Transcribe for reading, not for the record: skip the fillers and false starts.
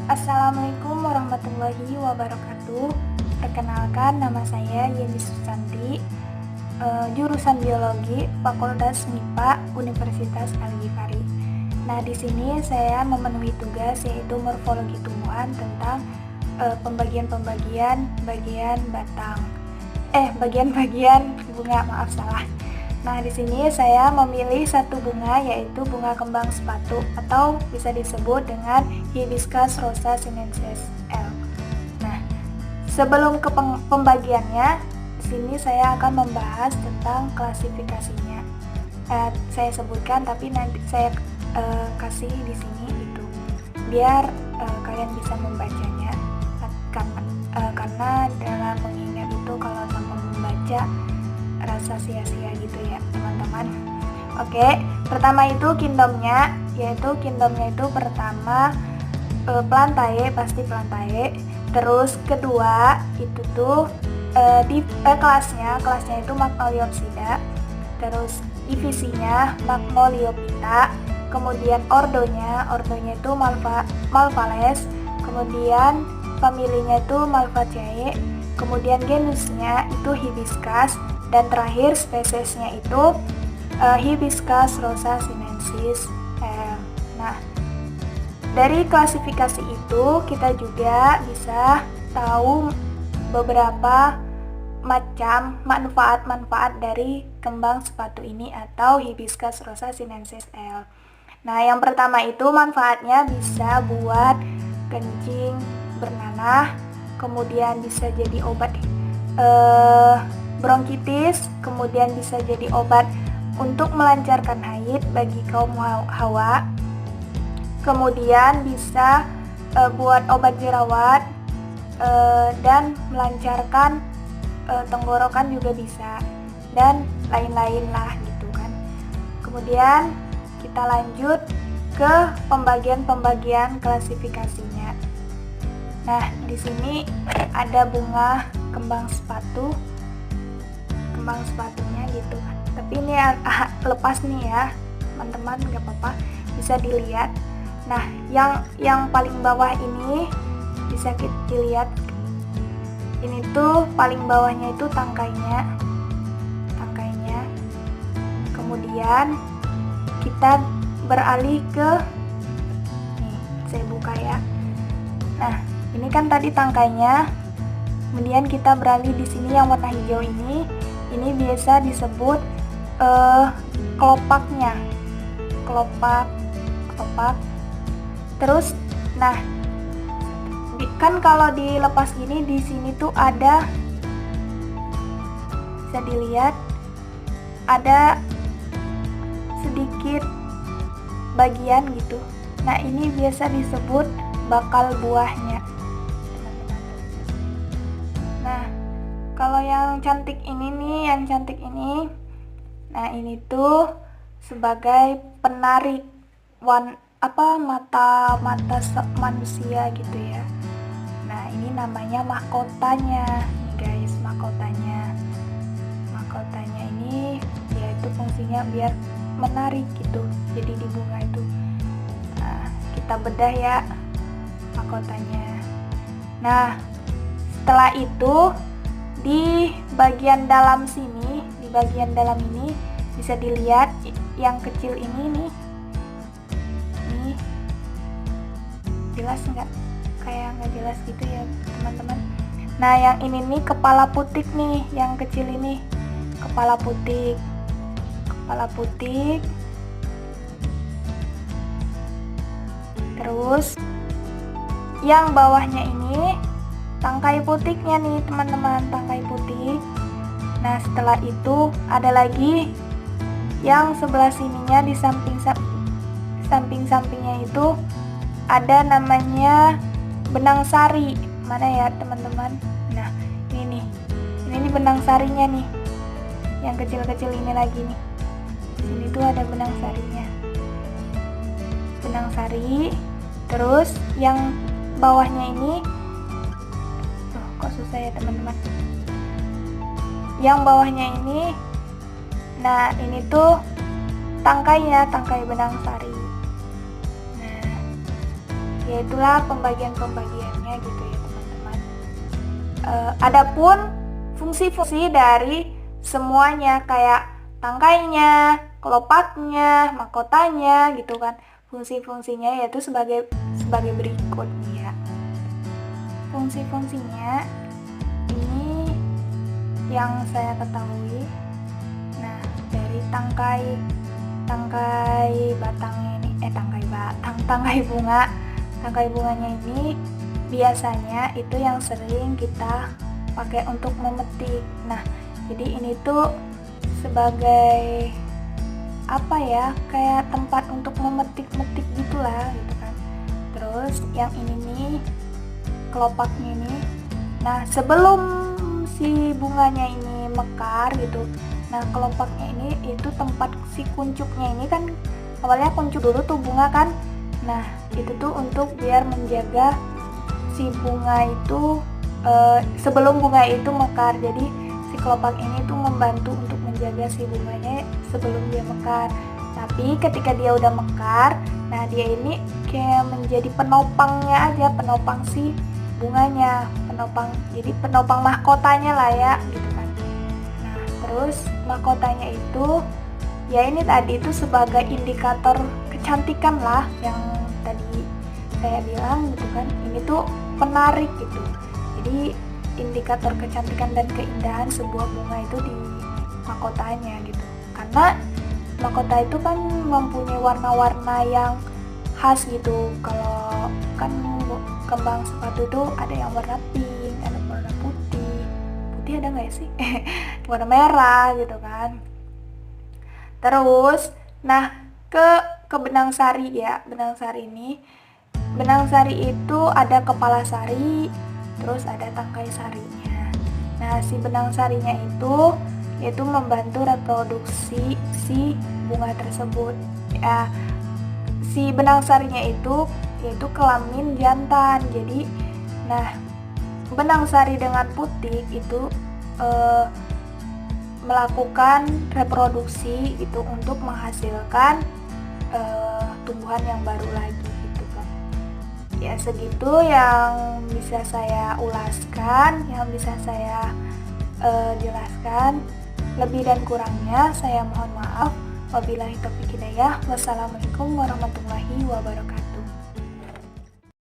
Assalamualaikum warahmatullahi wabarakatuh. Perkenalkan, nama saya Yeni Susanti, jurusan Biologi, Fakultas MIPA, Universitas Al-Ghifari. Nah, di sini saya memenuhi tugas yaitu morfologi tumbuhan tentang pembagian-pembagian bagian-bagian bunga, maaf salah. Nah, di sini saya memilih satu bunga yaitu bunga kembang sepatu atau bisa disebut dengan Hibiscus rosa sinensis L. Nah, sebelum ke pembagiannya, di sini saya akan membahas tentang klasifikasinya. Saya sebutkan tapi nanti saya kasih di sini gitu, biar kalian bisa membacanya. Karena dalam mengingat itu kalau tanpa membaca rasa sia-sia gitu ya teman-teman. Oke, pertama itu kingdomnya, yaitu kingdomnya itu pertama Plantae, pasti Plantae. Terus kedua itu tuh di kelasnya itu Magnoliopsida. Terus divisinya Magnoliophyta. Kemudian ordonya itu Malvales. Kemudian familinya itu Malvaceae. Kemudian genusnya itu Hibiscus. Dan terakhir spesiesnya itu Hibiscus rosa sinensis L. Nah, dari klasifikasi itu kita juga bisa tahu beberapa macam manfaat-manfaat dari kembang sepatu ini atau Hibiscus rosa sinensis L. Nah, yang pertama itu manfaatnya bisa buat kencing bernanah, kemudian bisa jadi obat bronkitis, kemudian bisa jadi obat untuk melancarkan haid bagi kaum hawa, kemudian bisa buat obat jerawat dan melancarkan tenggorokan juga bisa, dan lain-lain lah gitu kan. Kemudian kita lanjut ke pembagian klasifikasinya. Nah, di sini ada bunga kembang sepatunya gitu kan. Tapi ini lepas nih ya teman-teman, nggak apa-apa, bisa dilihat. Nah, yang paling bawah ini bisa kita lihat, ini tuh paling bawahnya itu tangkainya. Kemudian kita beralih ke nih, saya buka ya. Nah, ini kan tadi tangkainya. Kemudian kita beralih di sini yang warna hijau ini biasa disebut kelopaknya. Kelopak. Terus, nah, kan kalau dilepas gini di sini tuh ada, bisa dilihat ada sedikit bagian gitu. Nah, ini biasa disebut bakal buahnya. Nah, kalau yang cantik ini nih, nah ini tuh sebagai penarik mata manusia gitu ya. Nah, ini namanya mahkotanya nih guys, mahkotanya ini yaitu fungsinya biar menarik gitu, jadi di bunga itu. Nah, kita bedah ya mahkotanya. Nah, setelah itu di bagian dalam ini bisa dilihat yang kecil ini nih jelas nggak? Kayak nggak jelas gitu ya teman-teman. Nah, yang ini nih kepala putik nih, yang kecil ini kepala putik. Terus yang bawahnya ini tangkai putiknya nih teman-teman, tangkai putik. Nah, setelah itu ada lagi yang sebelah sininya di samping-sampingnya itu ada namanya benang sari. Mana ya teman-teman? Nah, ini nih benang sarinya nih. Yang kecil-kecil ini lagi nih. Di sini tuh ada benang sarinya. Benang sari. Terus yang bawahnya ini, kok susah ya teman-teman. Yang bawahnya ini, nah ini tuh tangkai benang sari. Nah, ya Ya itulah pembagian-pembagiannya gitu ya teman-teman. Adapun fungsi-fungsi dari semuanya kayak tangkainya, kelopaknya, mahkotanya gitu kan. Fungsi-fungsinya yaitu sebagai berikut nih ya. Fungsi-fungsinya ini yang saya ketahui. Nah, dari tangkai batangnya ini tangkai bunganya ini biasanya itu yang sering kita pakai untuk memetik. Nah, jadi ini tuh sebagai apa ya, kayak tempat untuk memetik-metik gitulah gitu kan. Terus yang ini nih, kelopaknya ini. Nah, sebelum si bunganya ini mekar gitu, nah kelopaknya ini itu tempat si kuncupnya ini kan, awalnya kuncup dulu tuh bunga kan. Nah, itu tuh untuk biar menjaga si bunga itu sebelum bunga itu mekar. Jadi si kelopak ini tuh membantu untuk menjaga si bunganya sebelum dia mekar. Tapi ketika dia udah mekar, nah dia ini kayak menjadi penopangnya aja, penopang si bunganya, jadi penopang mahkotanya lah ya gitu kan. Nah, terus mahkotanya itu ya ini tadi itu sebagai indikator kecantikan lah yang tadi saya bilang gitu kan. Ini tuh penarik gitu. Jadi indikator kecantikan dan keindahan sebuah bunga itu di mahkotanya gitu. Karena mahkota itu kan mempunyai warna-warna yang khas gitu. Kalau kan kembang sepatu itu ada yang warna pink, ada warna putih ada nggak sih? Warna merah gitu kan. Terus, nah ke benang sari ya. Benang sari itu ada kepala sari, terus ada tangkai sarinya. Nah, si benang sarinya itu yaitu membantu reproduksi si bunga tersebut. Ya, si benang sarinya itu yaitu kelamin jantan. Jadi, nah benang sari dengan putik itu melakukan reproduksi itu untuk menghasilkan tumbuhan yang baru lagi gitu kan. Ya segitu yang bisa saya ulaskan, yang bisa saya jelaskan. Lebih dan kurangnya saya mohon maaf. Wabillahi taufiq hidayah. Wassalamualaikum warahmatullahi wabarakatuh.